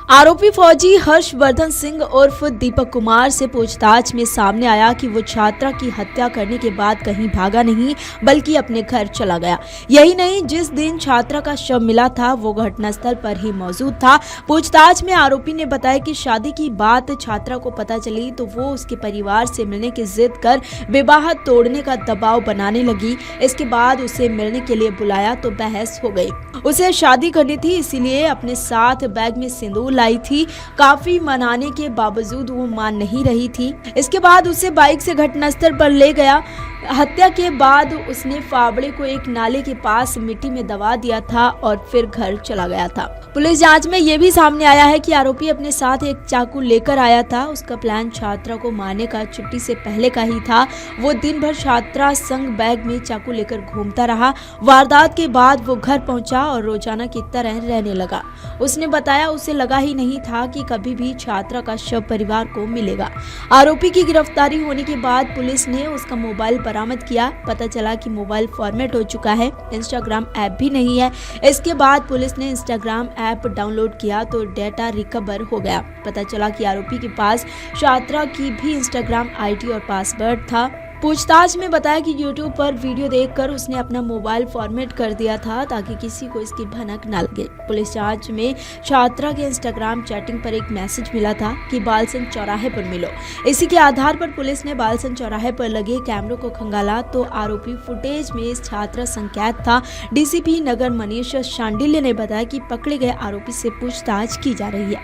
आरोपी फौजी हर्षवर्धन सिंह उर्फ दीपक कुमार से पूछताछ में सामने आया कि वो छात्रा की हत्या करने के बाद कहीं भागा नहीं बल्कि अपने घर चला गया। यही नहीं, जिस दिन छात्रा का शव मिला था वो घटनास्थल पर ही मौजूद था। पूछताछ में आरोपी ने बताया कि शादी की बात छात्रा को पता चली तो वो उसके परिवार से मिलने की जिद कर विवाह तोड़ने का दबाव बनाने लगी। इसके बाद उसे मिलने के लिए बुलाया तो बहस हो गई। उसे शादी करनी थी, इसीलिए अपने साथ बैग में सिंदूर लाई थी। काफी मनाने के बावजूद वो मान नहीं रही थी। इसके बाद उसे बाइक से घटनास्थल पर ले गया। हत्या के बाद उसने फावड़े को एक नाले के पास मिट्टी में दबा दिया था और फिर घर चला गया था। पुलिस जांच में यह भी सामने आया है कि आरोपी अपने साथ एक चाकू लेकर आया था। उसका प्लान छात्रा को मारने का छुट्टी से पहले का ही था। वो दिन भर छात्रा संग बैग में चाकू लेकर घूमता रहा। वारदात के बाद वो घर पहुंचा और रोजाना की तरह रहने लगा। उसने बताया उसे लगा ही नहीं था कि कभी भी छात्रा का शव परिवार को मिलेगा। आरोपी की गिरफ्तारी होने के बाद पुलिस ने उसका मोबाइल बरामद किया। पता चला कि मोबाइल फॉर्मेट हो चुका है, इंस्टाग्राम ऐप भी नहीं है। इसके बाद पुलिस ने इंस्टाग्राम ऐप डाउनलोड किया तो डेटा रिकवर हो गया। पता चला कि आरोपी के पास छात्रा की भी इंस्टाग्राम आईडी और पासवर्ड था। पूछताछ में बताया कि यूट्यूब पर वीडियो देखकर उसने अपना मोबाइल फॉर्मेट कर दिया था ताकि किसी को इसकी भनक न लगे। पुलिस जांच में छात्रा के इंस्टाग्राम चैटिंग पर एक मैसेज मिला था कि बालसन चौराहे पर मिलो। इसी के आधार पर पुलिस ने बालसन चौराहे पर लगे कैमरों को खंगाला तो आरोपी फुटेज में इस छात्रा संकेत था। डीसीपी नगर मनीष शांडिल्य ने बताया कि पकड़े गए आरोपी से पूछताछ की जा रही है।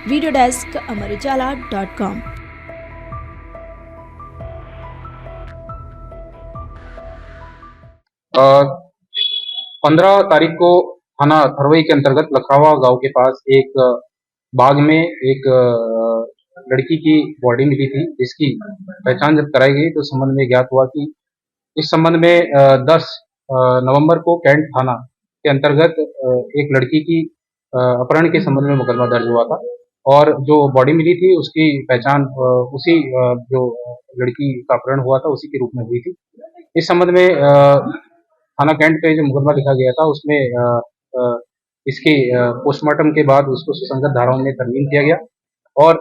Video desk amarujala.com। 15 तारीख को थाना थरवई के अंतर्गत लखरावा गांव के पास एक बाग में एक लड़की की बॉडी मिली थी, जिसकी पहचान जब कराई गई तो संबंध में ज्ञात हुआ कि इस संबंध में 10 नवंबर को कैंट थाना के अंतर्गत एक लड़की की अपहरण के संबंध में मुकदमा दर्ज हुआ था और जो बॉडी मिली थी उसकी पहचान उसी जो लड़की का अपहरण हुआ था उसी के रूप में हुई थी। इस संबंध में थाना कैंट पे जो मुकदमा लिखा गया था उसमें इसके पोस्टमार्टम के बाद उसको सुसंगत धाराओं में तरमीम किया गया और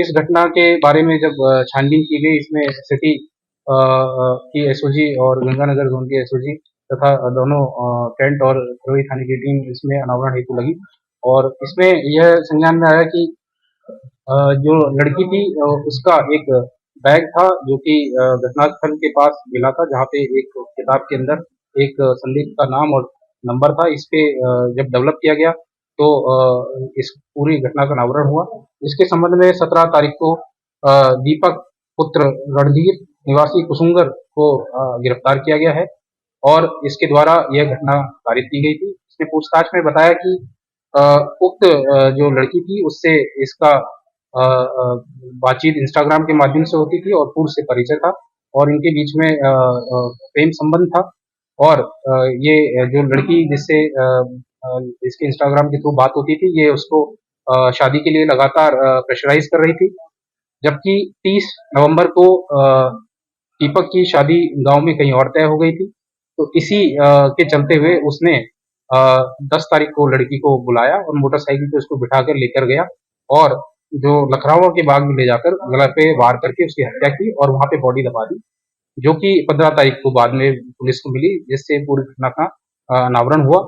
इस घटना के बारे में जब छानबीन की गई, इसमें सिटी की एसओजी और गंगानगर जोन की एसओजी तथा दोनों कैंट और थरवई थाने की टीम इसमें अनावरण हेतु लगी और इसमें यह संज्ञान में आया कि जो लड़की थी उसका एक बैग था जो कि घटनास्थल के पास मिला था, जहाँ पे एक किताब के अंदर एक संदिग्ध का नाम और नंबर था। इस पे जब डेवलप किया गया तो इस पूरी घटना का अनावरण हुआ। इसके संबंध में 17 तारीख को दीपक पुत्र रणधीर निवासी कुसुंगर को गिरफ्तार किया गया है और इसके द्वारा यह घटना कारित की गई थी। इसने पूछताछ में बताया कि उक्त जो लड़की थी उससे इसका बातचीत इंस्टाग्राम के माध्यम से होती थी और पूर्व से परिचय था और इनके बीच में प्रेम संबंध था और ये जो लड़की जिससे इसके इंस्टाग्राम के थ्रू बात होती थी, ये उसको शादी के लिए लगातार प्रेशराइज कर रही थी। जबकि 30 नवंबर को दीपक की शादी गांव में कहीं और तय हो गई थी, तो इसी के चलते हुए उसने 10 तारीख को लड़की को बुलाया और मोटरसाइकिल पे उसको बिठाकर लेकर गया और जो लखरावा के बाग में ले जाकर गला पे वार करके उसकी हत्या की और वहां पे बॉडी दबा दी, जो कि 15 तारीख को बाद में पुलिस को मिली, जिससे पूरी घटना का अनावरण हुआ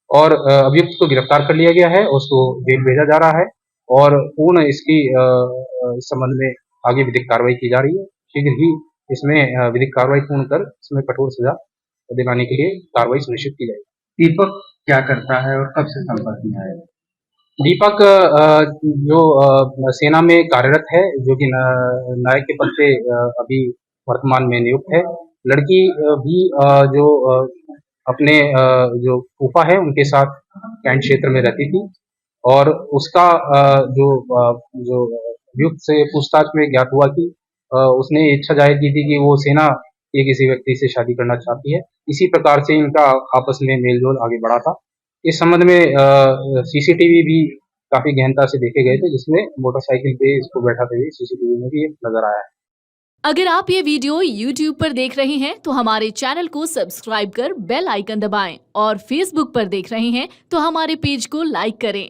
और अभियुक्त को गिरफ्तार कर लिया गया है, उसको जेल भेजा जा रहा है और पूर्ण इसकी इस संबंध में आगे विधिक कार्रवाई की जा रही है। शीघ्र ही इसमें विधिक कार्रवाई पूर्ण कर इसमें कठोर सजा दिलाने के लिए कार्रवाई सुनिश्चित की जाएगी। दीपक क्या करता है और कब से संपर्क में आया? दीपक जो सेना में कार्यरत है, जो कि नायक के पद पे अभी वर्तमान में नियुक्त है। लड़की भी जो अपने जो फूफा है उनके साथ कैंट क्षेत्र में रहती थी और उसका जो अभियुक्त से पूछताछ में ज्ञात हुआ कि उसने इच्छा जाहिर की थी कि वो सेना के किसी व्यक्ति से शादी करना चाहती है। इसी प्रकार से इनका आपस में मेलजोल आगे बढ़ा था। इस संबंध में सीसीटीवी भी काफी गहनता से देखे गए थे, जिसमें मोटरसाइकिल पे इसको बैठाते हुए सीसीटीवी में भी नजर आया है। अगर आप ये वीडियो YouTube पर देख रहे हैं तो हमारे चैनल को सब्सक्राइब कर बेल आइकन दबाएं और Facebook पर देख रहे हैं तो हमारे पेज को लाइक करें।